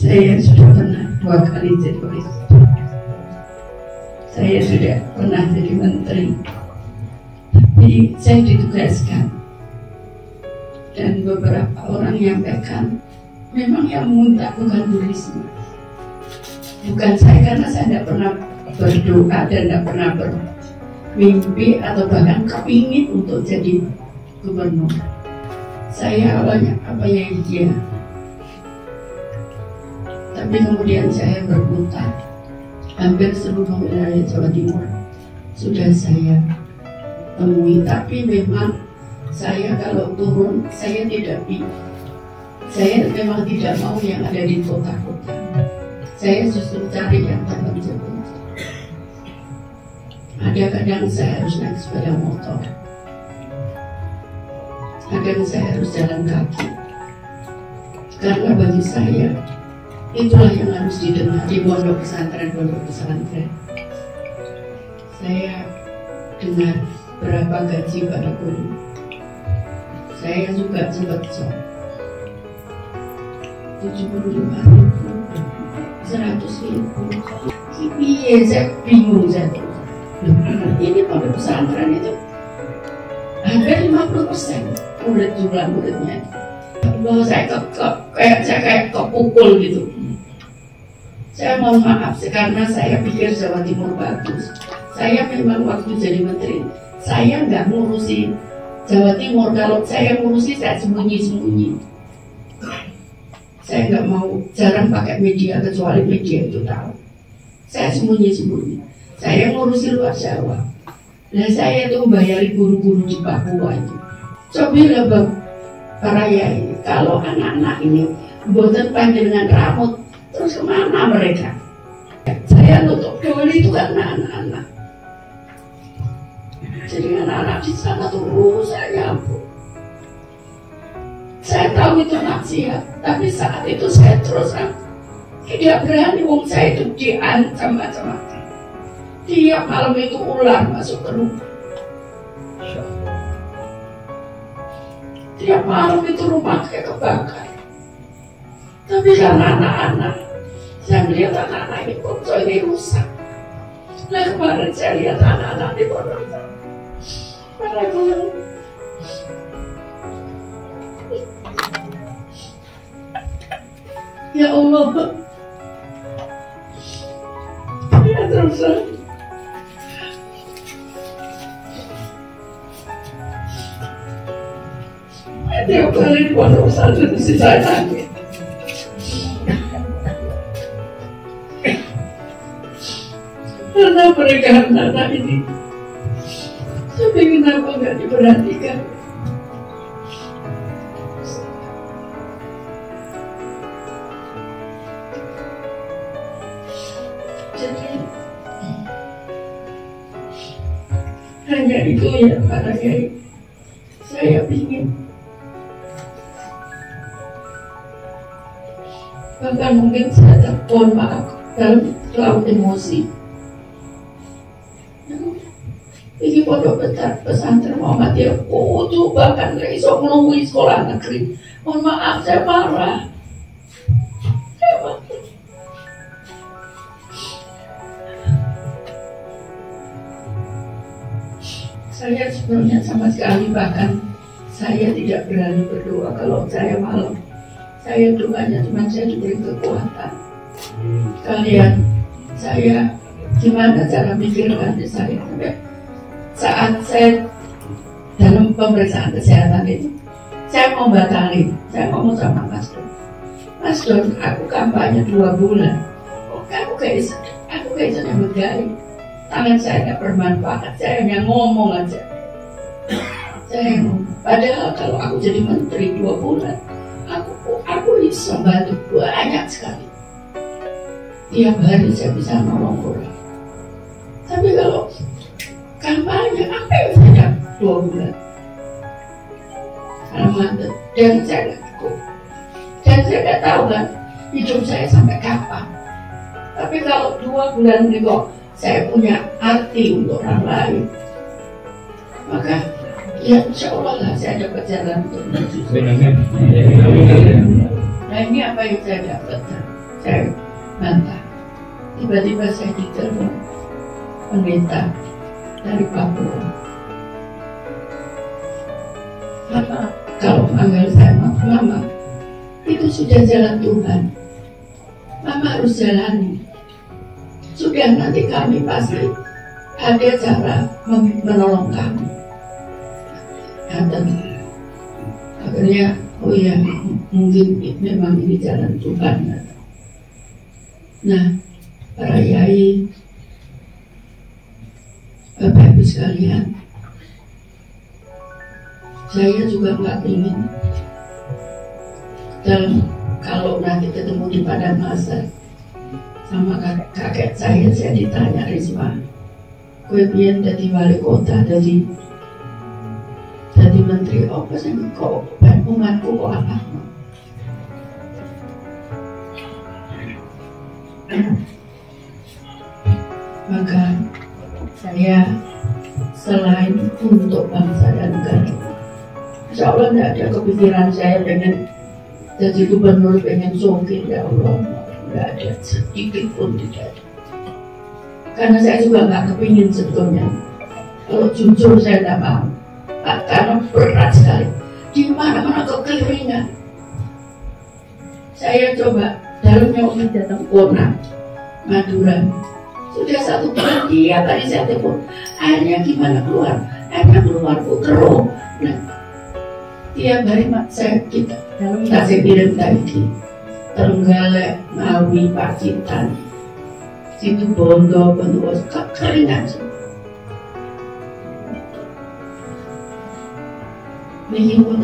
Saya sudah pernah 2 kali jadi presiden. Saya sudah pernah jadi menteri. Tapi saya ditugaskan. Dan beberapa orang menyampaikan, memang yang minta bukan Bu Risma. Bukan saya, karena saya tidak pernah berdoa dan tidak pernah bermimpi atau bahkan kepingin untuk jadi gubernur. Saya awalnya iya. Tapi kemudian saya berputar. Hampir seluruh wilayah Jawa Timur sudah saya temui. Tapi memang saya kalau turun, saya memang tidak mau yang ada di kota-kota. Saya justru cari yang terpencil. Ada kadang saya harus naik sepeda motor, kadang saya harus jalan kaki. Karena bagi saya itulah yang harus didengar di pondok pesantren. Saya dengar berapa gaji para guru. Saya juga sempat cek 75.000, 100.000. Iya, saya bingung saya. Ini pondok pesantren itu hampir 50% jumlah muridnya. Bahwa saya kayak kepukul gitu. Saya mohon maaf karena saya pikir Jawa Timur bagus. Saya memang waktu jadi menteri, saya nggak ngurusi Jawa Timur. Kalau saya ngurusi, saya sembunyi-sembunyi. Saya nggak mau, jarang pakai media kecuali media itu tahu. Saya sembunyi-sembunyi. Saya ngurusi luar Jawa. Nah, saya itu membayari guru-guru di Papua itu. Cobalah bang, para yai, kalau anak-anak ini buatan panjenengan rambut, terus kemana mereka? Saya nutup doli itu karena anak-anak. Jadi anak-anak di sana tuh saya ampun. Saya tahu itu maksiat, tapi saat itu saya terus tidak berani. Wong saya itu diancam macam-macam. Tiap malam itu ular masuk ke rumah. Tiap malam itu rumah kayak kebakar. Tapi karena anak-anak, saya melihat anak-anak ini pondok ini rusak. Nah kemarin saya lihat anak-anak di pondok. Mereka ya Allah, ya terus. Tiap kali di pondok pesantren itu saya nangis. Karena pernikahan anak ini, tapi kenapa nggak diperhatikan? Jadi hanya itu ya para kiai. Saya ingin, bahkan mungkin saya telepon maaf dalam terlalu emosi. Ini pondok pesantren Muhammadiyah kudu bahkan gak iso ngelui sekolah negeri. Mohon maaf, saya marah. Saya sebenarnya sama sekali bahkan saya tidak berani berdoa kalau saya malam. Saya doanya cuma saya diberi kekuatan. Kalian, saya gimana cara mikirkan saya saat saya dalam pemeriksaan kesehatan itu, saya mau batalin, saya ngomong sama Mas Don, aku kampanye 2 bulan, aku kayaknya bergaya, tangan saya tidak bermanfaat, saya hanya ngomong aja. Padahal kalau aku jadi menteri 2 bulan, aku bisa bantu banyak sekali. Tiap hari saya bisa nolong orang. Tapi kalau kampanye, apa yang saya dapat 2 bulan? Alhamdulillah, dan saya nggak tahu. Dan saya nggak tahu kan hidup saya sampai kapan. Tapi kalau 2 bulan ini kok saya punya arti untuk orang lain, maka ya insya Allah lah saya dapat jalan untuk menuju. Nah ini apa yang saya dapat? saya bantah. Tiba-tiba saya ditelepon pendeta dari Papua. Mama, kalau panggil saya Mama, itu sudah jalan Tuhan. Mama harus jalani. Sudah, nanti kami pasti ada cara menolong kamu. Dan akhirnya, oh iya, mungkin memang ini jalan Tuhan. Nah, para yai, Bapak Ibu sekalian, saya juga nggak ingin kalau nanti ketemu di padang mahsyar sama kakek saya ditanya, Risma, kue pian jadi wali kota, jadi menteri apa sih kok umatku kok apa? Maka saya selain untuk bangsa dan negara, insya Allah tidak ada kepikiran saya pengen jadi gubernur, pengen songkin, ya Allah, tidak ada, sedikit pun tidak ada. Karena saya juga nggak kepingin sebetulnya. Kalau jujur saya tidak mau, karena berat sekali. Di mana-mana kekeringan. Saya coba dalamnya untuk datang Kona, Madura. Sudah 1 bulan dia tadi saya telepon, airnya gimana keluar? Airnya keluar keruh. Nah, tiap hari saya kirim tadi Trenggalek, Ngawi, Pacitan, situ Bondo, Benua, kekeringan. Ini pun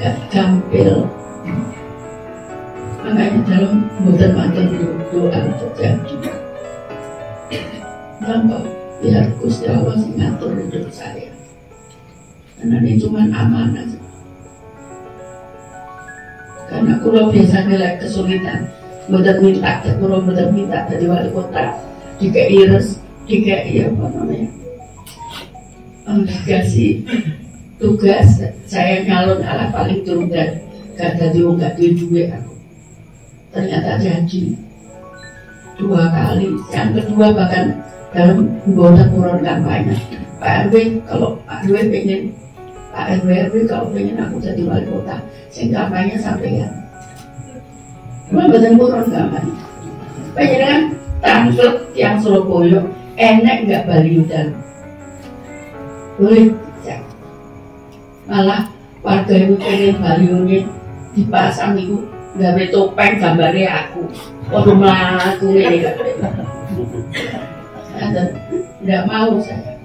gak gampil. Makanya dalam muter-muter doa terjadi. Kenapa? Biar Gusti Allah ngatur hidup saya. Karena ini cuma amanah. Karena kalau biasanya lagi kesulitan, muter minta dari wali kota, dikasih apa namanya? Dikasih tugas, saya nyalon ala paling turun dan gak jadi duit aku. Ternyata jadi 2 kali. Yang kedua bahkan dalam anggota kurang kampanye, Pak RW, kalau Pak RW pengen, Pak RW kalau pengen aku jadi wali kota, saya kampanye sampai ya. Cuma badan kurang kampanye. Pengen kan tangkep yang Surabaya, enak nggak Baliudan? Boleh. Malah warga itu pengen baliunya dipasang itu gawe topeng gambarnya aku. Waduh melaku ini, tidak mau saya.